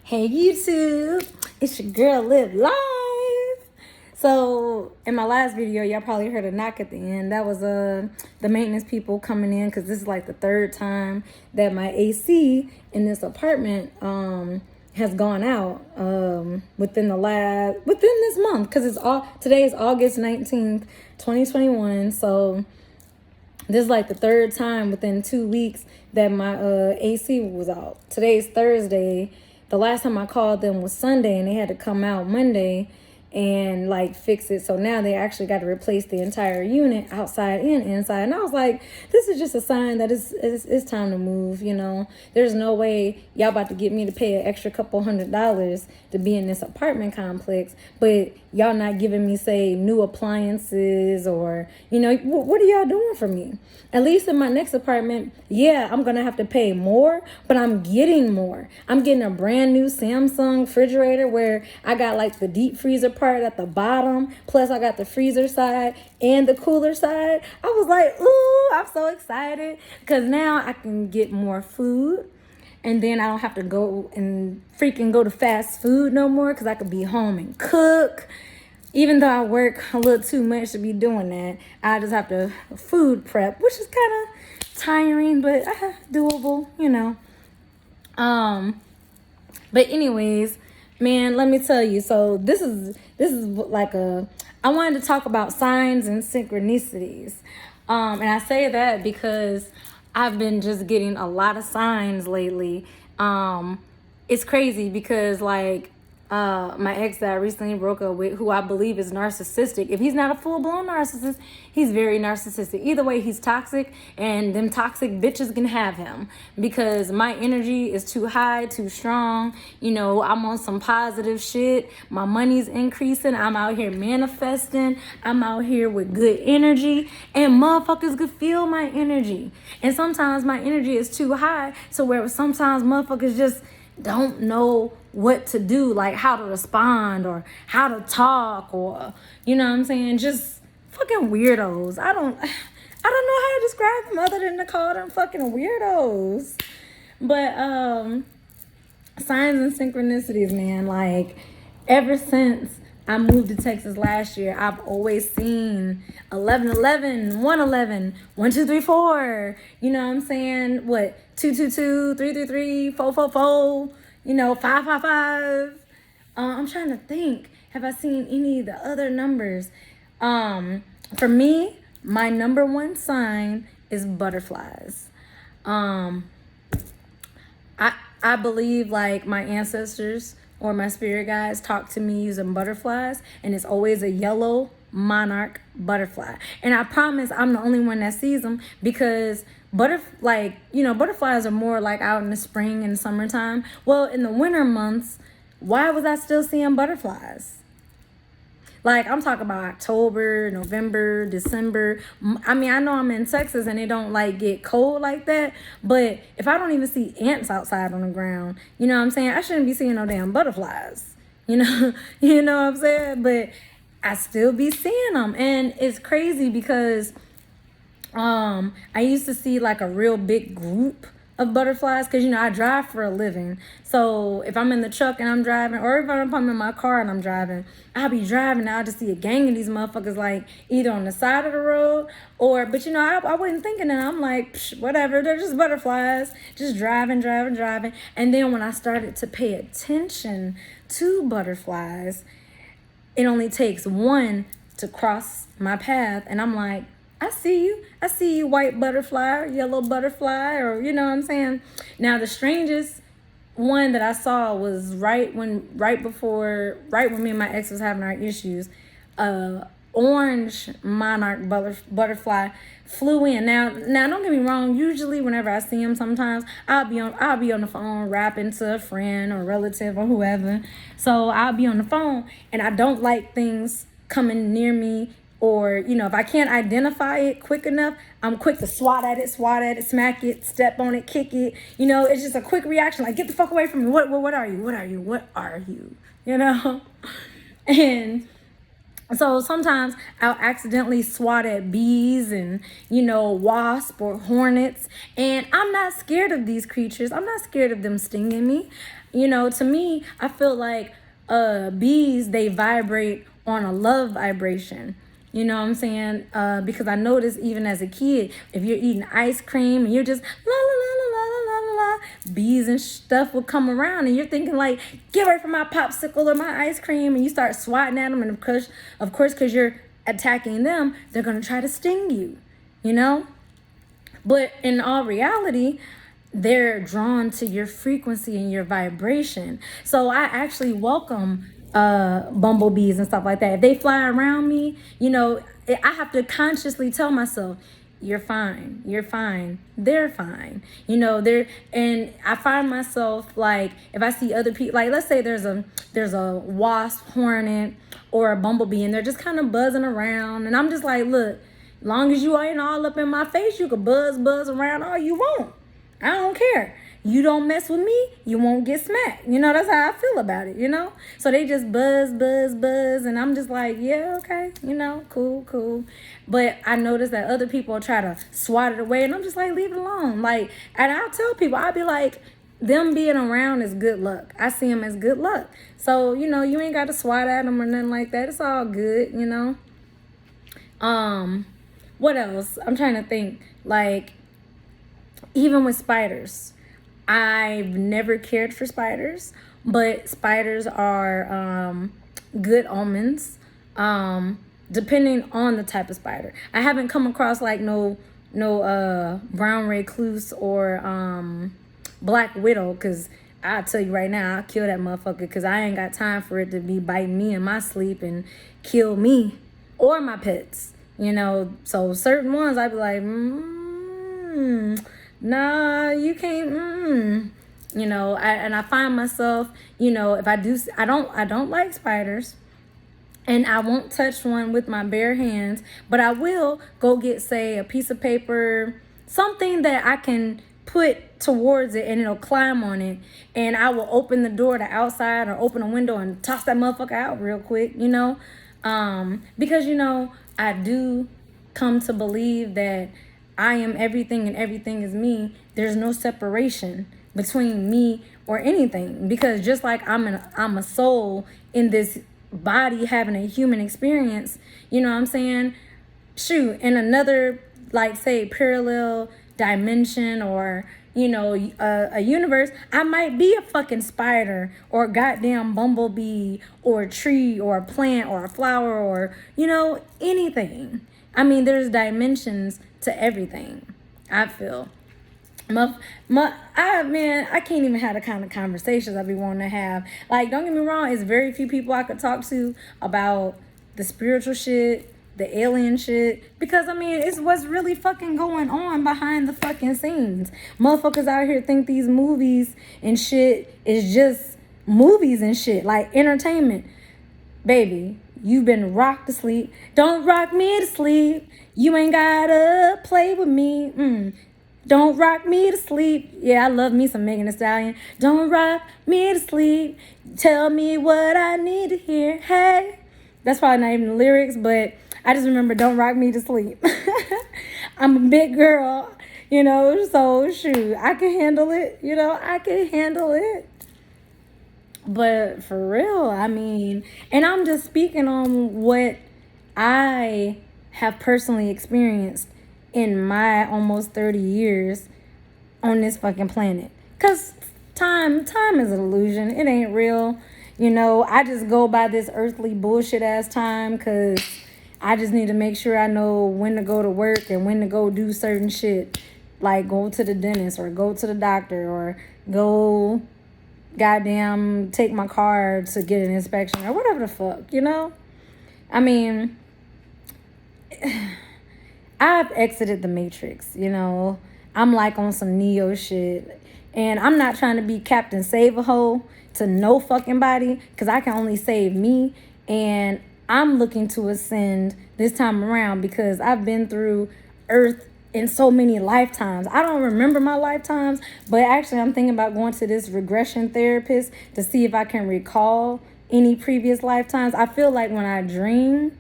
Hey YouTube, it's your girl Live Live. So in my last video, y'all probably heard a knock at the end. That was the maintenance people coming in because this is like the third time that my AC in this apartment has gone out within this month, because today is August 19th, 2021. So this is like the third time within 2 weeks that my AC was out. Today's Thursday. The last time I called them was Sunday, and they had to come out Monday and like fix it. So now they actually got to replace the entire unit, outside and inside. And I was like, this is just a sign that it's time to move, you know. There's no way y'all about to get me to pay an extra couple $100s to be in this apartment complex, but y'all not giving me, say, new appliances, or, you know, what are y'all doing for me? At least in my next apartment, yeah, I'm going to have to pay more, but I'm getting more. I'm getting a brand new Samsung refrigerator where I got like the deep freezer part at the bottom, plus I got the freezer side and the cooler side. I was like, ooh, I'm so excited because now I can get more food. And then I don't have to go to fast food no more, because I could be home and cook. Even though I work a little too much to be doing that, I just have to food prep, which is kind of tiring, but doable, you know. But anyways, man, let me tell you. So this is like I wanted to talk about signs and synchronicities. And I say that because I've been just getting a lot of signs lately. It's crazy because like my ex that I recently broke up with, who I believe is narcissistic. If he's not a full-blown narcissist, he's very narcissistic. Either way, he's toxic, and them toxic bitches can have him, because my energy is too high, too strong. You know, I'm on some positive shit. My money's increasing. I'm out here manifesting. I'm out here with good energy, and motherfuckers could feel my energy. And sometimes my energy is too high, so where sometimes motherfuckers just don't know what to do, like how to respond or how to talk, or, you know what I'm saying, just fucking weirdos. I don't know how to describe them other than to call them fucking weirdos. But signs and synchronicities, man, like ever since I moved to Texas last year, I've always seen 1111, 111, 1234, you know what I'm saying? What, 222, 333, 444, you know, 555. I'm trying to think. Have I seen any of the other numbers? For me, my number one sign is butterflies. I believe like my ancestors or my spirit guides talk to me using butterflies, and it's always a yellow monarch butterfly. And I promise I'm the only one that sees them, because butterflies are more like out in the spring and summertime. Well, in the winter months, why was I still seeing butterflies? Like, I'm talking about October, November, December. I mean, I know I'm in Texas and it don't like get cold like that, but if I don't even see ants outside on the ground, you know what I'm saying? I shouldn't be seeing no damn butterflies, you know? You know what I'm saying? But I still be seeing them, and it's crazy because I used to see like a real big group of butterflies, because, you know, I drive for a living. So if I'm in the truck and I'm driving, or if I'm in my car and I'm driving, I'll be driving and I'll just see a gang of these motherfuckers like either on the side of the road, but you know, I wasn't thinking that. I'm like, whatever, they're just butterflies, just driving. And then when I started to pay attention to butterflies, it only takes one to cross my path, and I'm like, I see you, white butterfly, or yellow butterfly, or, you know what I'm saying? Now, the strangest one that I saw was right when me and my ex was having our issues. Orange monarch butterfly flew in. Now, don't get me wrong. Usually, whenever I see them, sometimes I'll be on the phone rapping to a friend or relative or whoever. So I'll be on the phone, and I don't like things coming near me. Or, you know, if I can't identify it quick enough, I'm quick to swat at it, smack it, step on it, kick it. You know, it's just a quick reaction, like, get the fuck away from me. What are you? You know? And So sometimes I'll accidentally swat at bees and, wasp or hornets. And I'm not scared of these creatures. I'm not scared of them stinging me. To me, I feel like bees, they vibrate on a love vibration. You know what I'm saying? Because I noticed even as a kid, if you're eating ice cream and you're just la la la la la la la la, bees and stuff will come around and you're thinking like, get away from my popsicle or my ice cream, and you start swatting at them, and of course, because you're attacking them, they're gonna try to sting you. You know? But in all reality, they're drawn to your frequency and your vibration. So I actually welcome bumblebees and stuff like that. If they fly around me, I have to consciously tell myself, you're fine, you're fine, they're fine. And I find myself like, if I see other people, like let's say there's a wasp, hornet, or a bumblebee, and they're just kind of buzzing around, and I'm just like, look, long as you ain't all up in my face, you can buzz around all you want. I don't care. You don't mess with me, you won't get smacked. That's how I feel about it, So they just buzz, and I'm just like, yeah, okay, cool. But I notice that other people try to swat it away, and I'm just like, leave it alone. Like, and I'll tell people, I'll be like, them being around is good luck. I see them as good luck. So, you ain't got to swat at them or nothing like that. It's all good, What else? I'm trying to think. Like, even with spiders, I've never cared for spiders, but spiders are good omens, depending on the type of spider. I haven't come across like no brown recluse or black widow, because I'll tell you right now, I'll kill that motherfucker, because I ain't got time for it to be biting me in my sleep and kill me or my pets. So certain ones I'd be like, nah, you can't. And I find myself, if I don't like spiders, and I won't touch one with my bare hands, but I will go get, say, a piece of paper, something that I can put towards it and it'll climb on it, and I will open the door to outside or open a window and toss that motherfucker out real quick, because I do come to believe that I am everything and everything is me. There's no separation between me or anything, because just like I'm a soul in this body having a human experience, you know what I'm saying? Shoot, in another, like, say, parallel dimension or a universe, I might be a fucking spider or a goddamn bumblebee or a tree or a plant or a flower or anything. I mean, there's dimensions to everything, I feel. I can't even have the kind of conversations I be wanting to have. Like, don't get me wrong, it's very few people I could talk to about the spiritual shit, the alien shit, because it's what's really fucking going on behind the fucking scenes. Motherfuckers out here think these movies and shit is just movies and shit, like entertainment. Baby, you've been rocked to sleep. Don't rock me to sleep. You ain't gotta play with me. Don't rock me to sleep. Yeah, I love me some Megan Thee Stallion. Don't rock me to sleep. Tell me what I need to hear. Hey. That's probably not even the lyrics, but I just remember don't rock me to sleep. I'm a big girl, so shoot, I can handle it. I can handle it. But for real, and I'm just speaking on what I have personally experienced in my almost 30 years on this fucking planet. Because time is an illusion. It ain't real. I just go by this earthly bullshit ass time because I just need to make sure I know when to go to work and when to go do certain shit. Like go to the dentist or go to the doctor or go goddamn take my car to get an inspection or whatever the fuck, I've exited the Matrix, I'm like on some Neo shit. And I'm not trying to be Captain Save-A-Ho to no fucking body, because I can only save me. And I'm looking to ascend this time around because I've been through Earth in so many lifetimes. I don't remember my lifetimes, but actually I'm thinking about going to this regression therapist to see if I can recall any previous lifetimes. I feel like when I dream,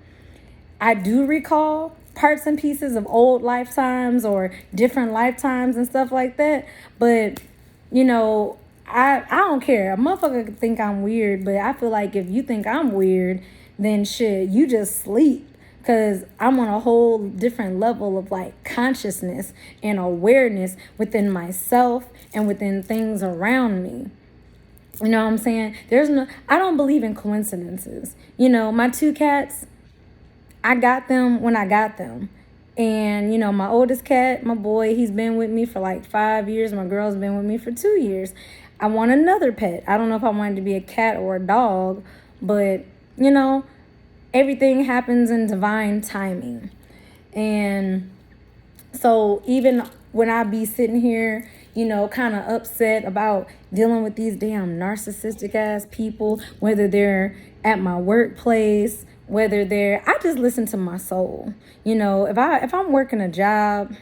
I do recall parts and pieces of old lifetimes or different lifetimes and stuff like that. But, you know, I don't care. A motherfucker could think I'm weird, but I feel like if you think I'm weird, then shit, you just sleep. Because I'm on a whole different level of like consciousness and awareness within myself and within things around me. You know what I'm saying? I don't believe in coincidences. You know, my two cats, I got them when I got them. And, you know, my oldest cat, my boy, he's been with me for like 5 years. My girl's been with me for 2 years. I want another pet. I don't know if I want it to be a cat or a dog, but, you know, everything happens in divine timing. And so even when I be sitting here, you know, kind of upset about dealing with these damn narcissistic ass people, whether they're at my workplace, I just listen to my soul. You know, if I'm working a job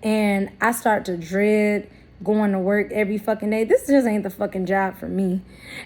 and I start to dread going to work every fucking day, this just ain't the fucking job for me.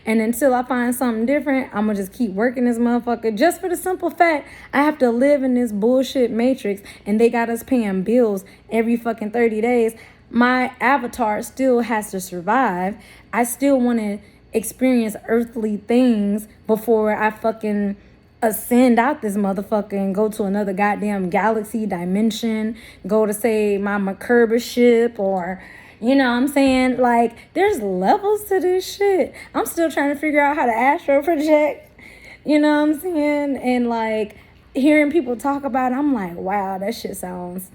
And until I find something different, I'm gonna just keep working this motherfucker, just for the simple fact I have to live in this bullshit matrix and they got us paying bills every fucking 30 days. My avatar still has to survive. I still want to experience earthly things before I fucking ascend out this motherfucker and go to another goddamn galaxy dimension, go to say my Merkaba ship, or you know what I'm saying? Like, there's levels to this shit. I'm still trying to figure out how to astral project. You know what I'm saying? And like hearing people talk about it, I'm like, wow, that shit sounds.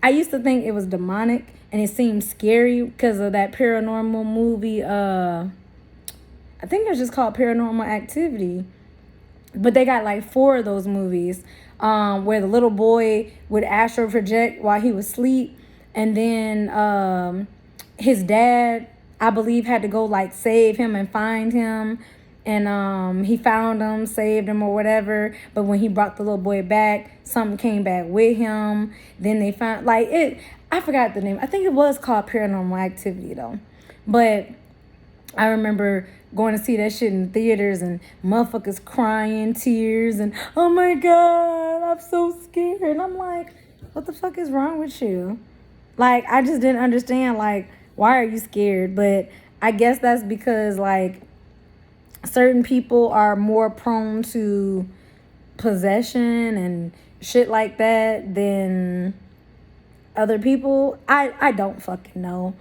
I used to think it was demonic and it seemed scary because of that paranormal movie. I think it was just called Paranormal Activity. But they got like 4 of those movies where the little boy would astral project while he was asleep. And then his dad, I believe, had to go like save him and find him. And he found him, saved him or whatever. But when he brought the little boy back, something came back with him. Then they found like it. I forgot the name. I think it was called Paranormal Activity though. But I remember going to see that shit in the theaters and motherfuckers crying tears and, oh my God, I'm so scared. And I'm like, what the fuck is wrong with you? Like, I just didn't understand, like, why are you scared? But I guess that's because, like, certain people are more prone to possession and shit like that than other people. I don't fucking know.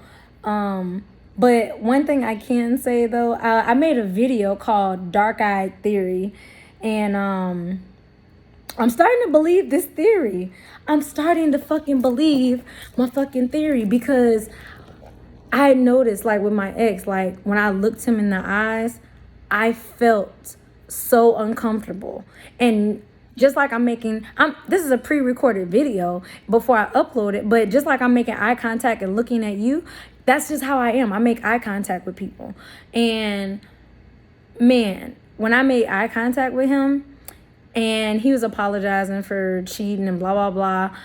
But one thing I can say, though, I made a video called Dark Eyed Theory. And I'm starting to believe this theory. I'm starting to fucking believe my fucking theory because I noticed, like, with my ex, like, when I looked him in the eyes, I felt so uncomfortable. And just like this is a pre-recorded video before I upload it, but just like I'm making eye contact and looking at you, that's just how I am. I make eye contact with people. And man, when I made eye contact with him and he was apologizing for cheating and blah, blah, blah,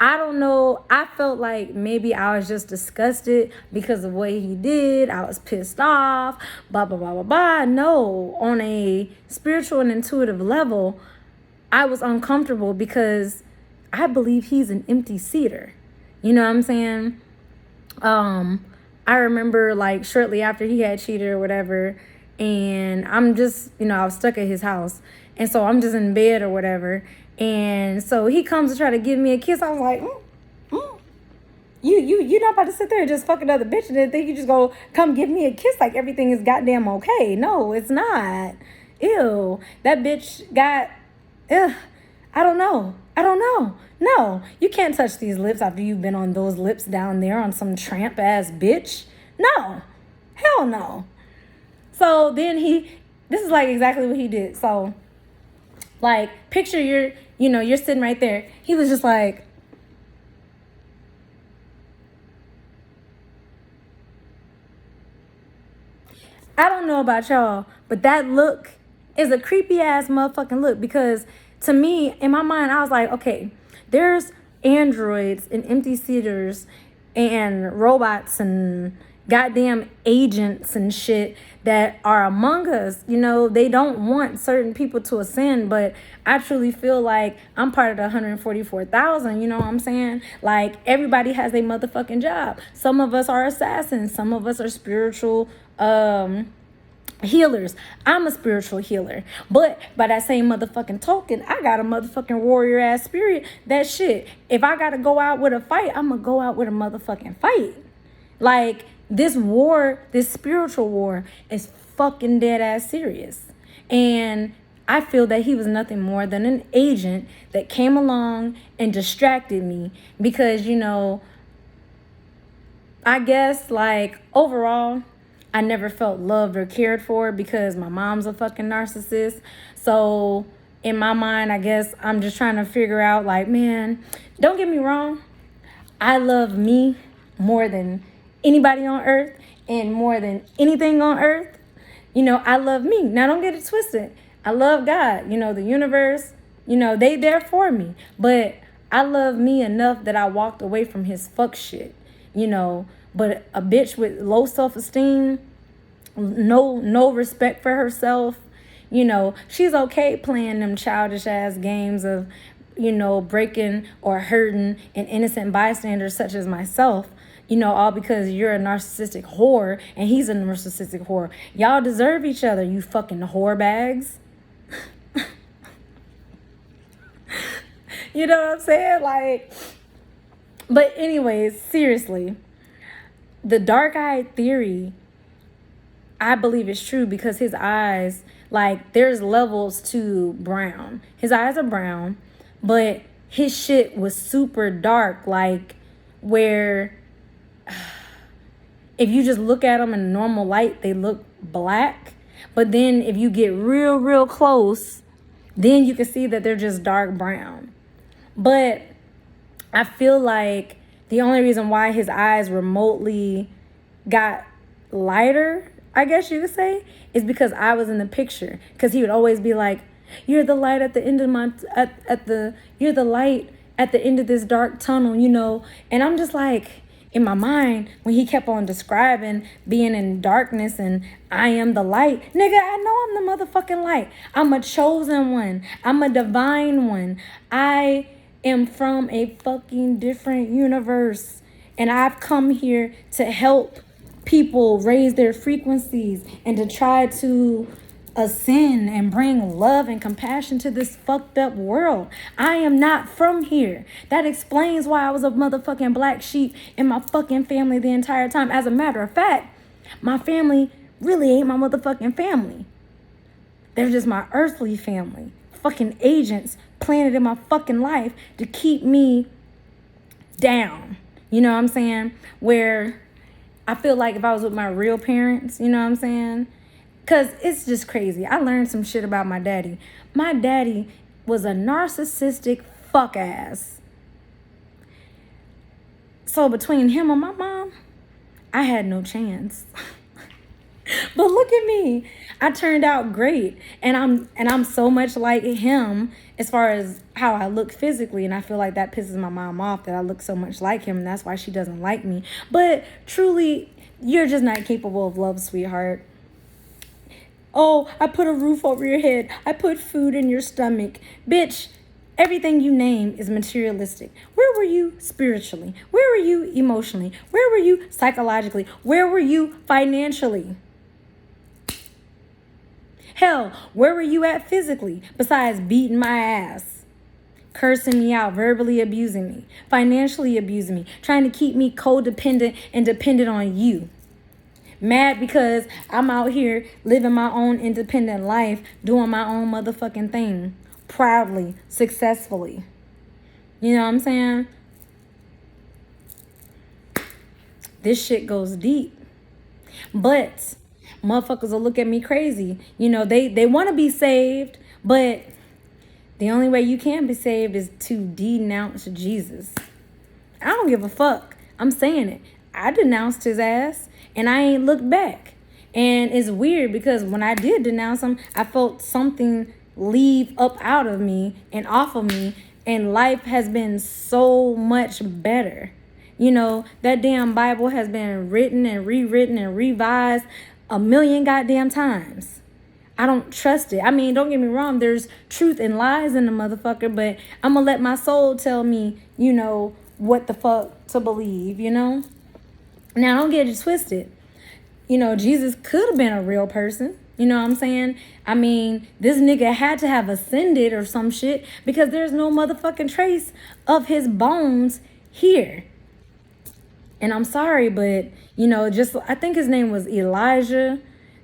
I don't know. I felt like maybe I was just disgusted because of what he did. I was pissed off, blah, blah, blah, blah, blah. No, on a spiritual and intuitive level, I was uncomfortable because I believe he's an empty seater. You know what I'm saying? I remember like shortly after he had cheated or whatever, and I'm just, I was stuck at his house. And so I'm just in bed or whatever. And so he comes to try to give me a kiss. I was like, you're not about to sit there and just fuck another bitch and then think you just go come give me a kiss like everything is goddamn okay. No, it's not. Ew. That bitch got, I don't know. No, you can't touch these lips after you've been on those lips down there on some tramp ass bitch. No, hell no. So then this is like exactly what he did. So like, picture you're sitting right there. He was just like, I don't know about y'all, but that look is a creepy ass motherfucking look because to me, in my mind, I was like, okay, there's androids and empty seaters and robots and goddamn agents and shit that are among us. You know, they don't want certain people to ascend, but I truly feel like I'm part of the 144,000. You know what I'm saying? Like, everybody has a motherfucking job. Some of us are assassins. Some of us are spiritual healers. I'm a spiritual healer, but by that same motherfucking token, I got a motherfucking warrior ass spirit. That shit, if I gotta go out with a fight, I'm gonna go out with a motherfucking fight. Like, this war, this spiritual war, is fucking dead ass serious. And I feel that he was nothing more than an agent that came along and distracted me because, you know, I guess, like, overall, I never felt loved or cared for because my mom's a fucking narcissist. So in my mind, I guess I'm just trying to figure out, like, man, don't get me wrong. I love me more than anybody on earth and more than anything on earth. You know, I love me. Now, don't get it twisted. I love God, you know, the universe, you know, they there for me. But I love me enough that I walked away from his fuck shit, you know. But a bitch with low self-esteem, no respect for herself, you know, she's okay playing them childish ass games of, you know, breaking or hurting an innocent bystander such as myself, you know, all because you're a narcissistic whore and he's a narcissistic whore. Y'all deserve each other, you fucking whore bags. You know what I'm saying? Like, but anyways, seriously, the dark-eyed theory, I believe it's true because his eyes, like, there's levels to brown. His eyes are brown, but his shit was super dark, like, where if you just look at them in normal light, they look black. But then if you get real close, then you can see that they're just dark brown. But I feel like the only reason why his eyes remotely got lighter, I guess you could say, is because I was in the picture. Because he would always be like, "You're the light at the end of my you're the light at the end of this dark tunnel," you know. And I'm just like, in my mind, when he kept on describing being in darkness and I am the light, nigga, I know I'm the motherfucking light. I'm a chosen one. I'm a divine one. I am from a fucking different universe. And I've come here to help people raise their frequencies and to try to ascend and bring love and compassion to this fucked up world. I am not from here. That explains why I was a motherfucking black sheep in my fucking family the entire time. As a matter of fact, my family really ain't my motherfucking family. They're just my earthly family. Fucking agents planted in my fucking life to keep me down. You know what I'm saying? Where I feel like if I was with my real parents, you know what I'm saying? Because it's just crazy. I learned some shit about my daddy. My daddy was a narcissistic fuck ass. So between him and my mom, I had no chance. But look at me. I turned out great. And I'm so much like him as far as how I look physically. And I feel like that pisses my mom off that I look so much like him. And that's why she doesn't like me. But truly, you're just not capable of love, sweetheart. Oh, I put a roof over your head. I put food in your stomach. Bitch, everything you name is materialistic. Where were you spiritually? Where were you emotionally? Where were you psychologically? Where were you financially? Hell, where were you at physically besides beating my ass? Cursing me out, verbally abusing me, financially abusing me, trying to keep me codependent and dependent on you. Mad because I'm out here living my own independent life, doing my own motherfucking thing, proudly, successfully. You know what I'm saying? This shit goes deep. But motherfuckers will look at me crazy. You know, they want to be saved, but the only way you can be saved is to denounce Jesus. I don't give a fuck. I'm saying it. I denounced his ass. And I ain't looked back. And it's weird because when I did denounce him, I felt something leave up out of me and off of me. And life has been so much better. That damn Bible has been written and rewritten and revised a million goddamn times. I don't trust it. I mean, don't get me wrong, there's truth and lies in the motherfucker, but I'm gonna let my soul tell me, what the fuck to believe, Now, don't get it twisted. Jesus could have been a real person. You know what I'm saying? I mean, this nigga had to have ascended or some shit because there's no motherfucking trace of his bones here. And I'm sorry, but, I think his name was Elijah,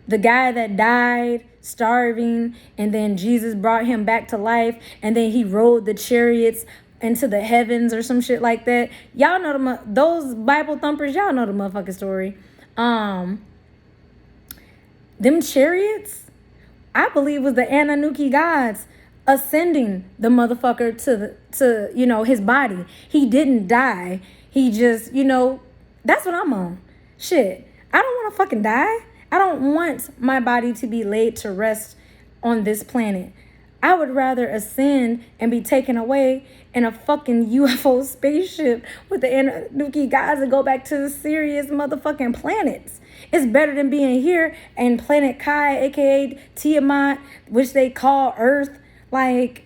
the guy that died starving, and then Jesus brought him back to life, and then he rode the chariots into the heavens or some shit like that. Y'all know those Bible thumpers, y'all know the motherfucking story. Them chariots, I believe, was the Anunnaki gods ascending the motherfucker to his body. He didn't die. He just, that's what I'm on. Shit, I don't want to fucking die. I don't want my body to be laid to rest on this planet. I would rather ascend and be taken away in a fucking UFO spaceship with the Anunnaki gods and go back to the serious motherfucking planets. It's better than being here and planet Kai, aka Tiamat, which they call Earth. Like,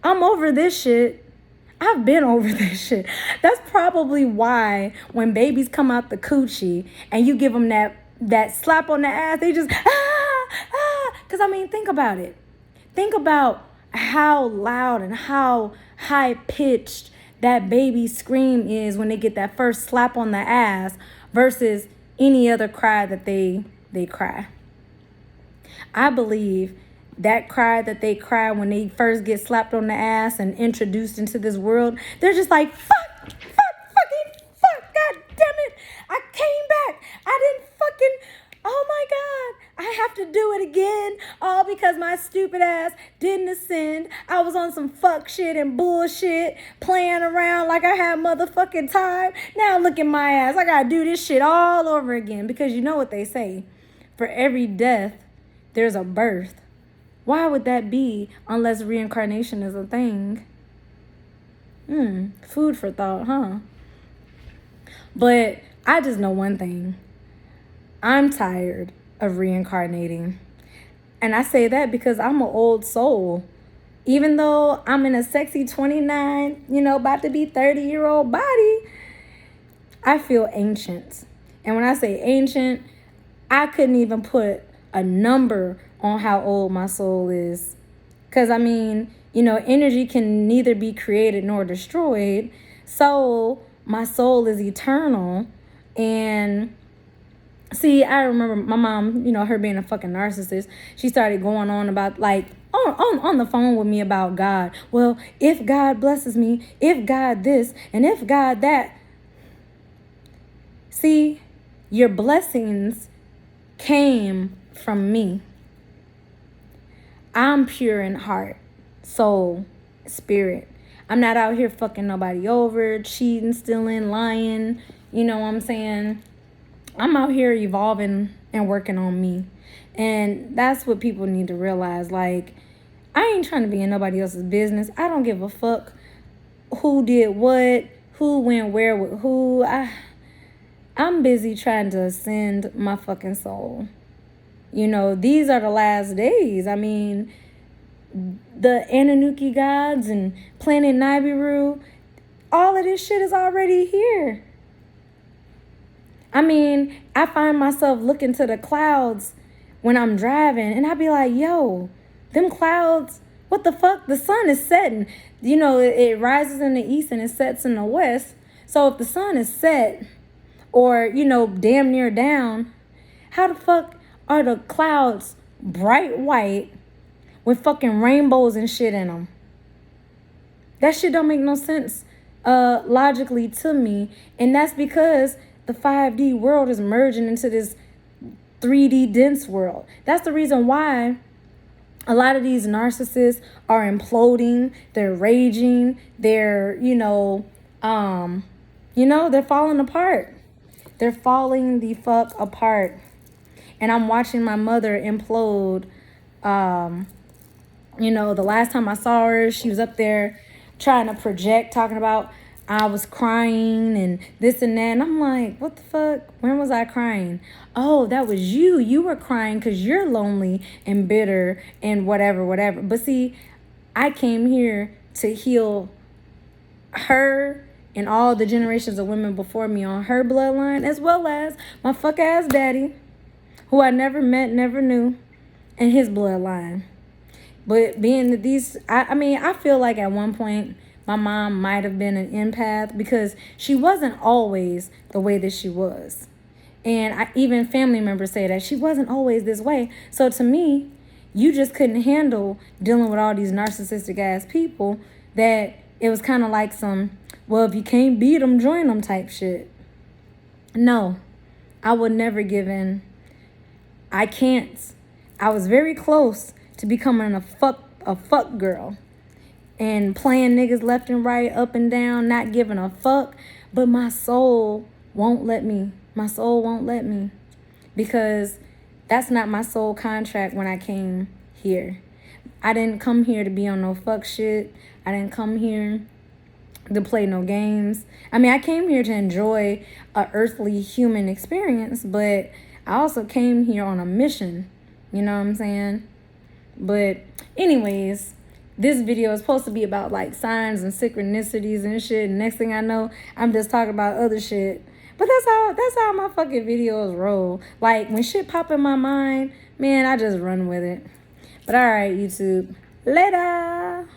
I'm over this shit. I've been over this shit. That's probably why when babies come out the coochie and you give them that slap on the ass, they just, Because, I mean, think about it. Think about how loud and how high-pitched that baby scream is when they get that first slap on the ass versus any other cry that they cry. I believe that cry that they cry when they first get slapped on the ass and introduced into this world, they're just like, fuck, god damn it, I came back, I didn't fucking, oh my god, I have to do it again, all because my stupid ass didn't ascend. I was on some fuck shit and bullshit, playing around like I had motherfucking time. Now look at my ass, I gotta do this shit all over again, because you know what they say, for every death, there's a birth. Why would that be unless reincarnation is a thing? Food for thought, huh? But I just know one thing. I'm tired of reincarnating. And I say that because I'm an old soul. Even though I'm in a sexy 29, about to be 30-year-old body, I feel ancient. And when I say ancient, I couldn't even put a number on how old my soul is. Because, I mean, energy can neither be created nor destroyed. So my soul is eternal. And see, I remember my mom, her being a fucking narcissist. She started going on about, like, on the phone with me about God. Well, if God blesses me, if God this, and if God that. See, your blessings came from me. I'm pure in heart, soul, spirit. I'm not out here fucking nobody over, cheating, stealing, lying. You know what I'm saying? I'm out here evolving and working on me. And that's what people need to realize. Like, I ain't trying to be in nobody else's business. I don't give a fuck who did what, who went where with who. I'm busy trying to ascend my fucking soul. These are the last days. I mean, the Anunnaki gods and planet Nibiru, all of this shit is already here. I mean, I find myself looking to the clouds when I'm driving, and I be like, yo, them clouds, what the fuck? The sun is setting. It rises in the east and it sets in the west. So if the sun is set or, damn near down, how the fuck are the clouds bright white with fucking rainbows and shit in them? That shit don't make no sense logically to me. And that's because the 5D world is merging into this 3D dense world. That's the reason why a lot of these narcissists are imploding. They're raging. They're, they're falling apart. They're falling the fuck apart. And I'm watching my mother implode. The last time I saw her, she was up there trying to project, talking about, I was crying and this and that. And I'm like, what the fuck? When was I crying? Oh, that was you. You were crying because you're lonely and bitter and whatever, whatever. But see, I came here to heal her and all the generations of women before me on her bloodline, as well as my fuck ass daddy, who I never met, never knew, and his bloodline. But being that these, I mean, I feel like at one point my mom might have been an empath because she wasn't always the way that she was. And even family members say that she wasn't always this way. So to me, you just couldn't handle dealing with all these narcissistic ass people that it was kind of like some, well, if you can't beat them, join them type shit. No, I would never give in. I can't. I was very close to becoming a fuck girl and playing niggas left and right, up and down, not giving a fuck. But my soul won't let me. My soul won't let me because that's not my soul contract when I came here. I didn't come here to be on no fuck shit. I didn't come here to play no games. I mean, I came here to enjoy a earthly human experience, but I also came here on a mission. You know what I'm saying? But anyways, this video is supposed to be about like signs and synchronicities and shit. And next thing I know, I'm just talking about other shit. But that's how my fucking videos roll. Like when shit pop in my mind, man, I just run with it. But all right, YouTube. Later.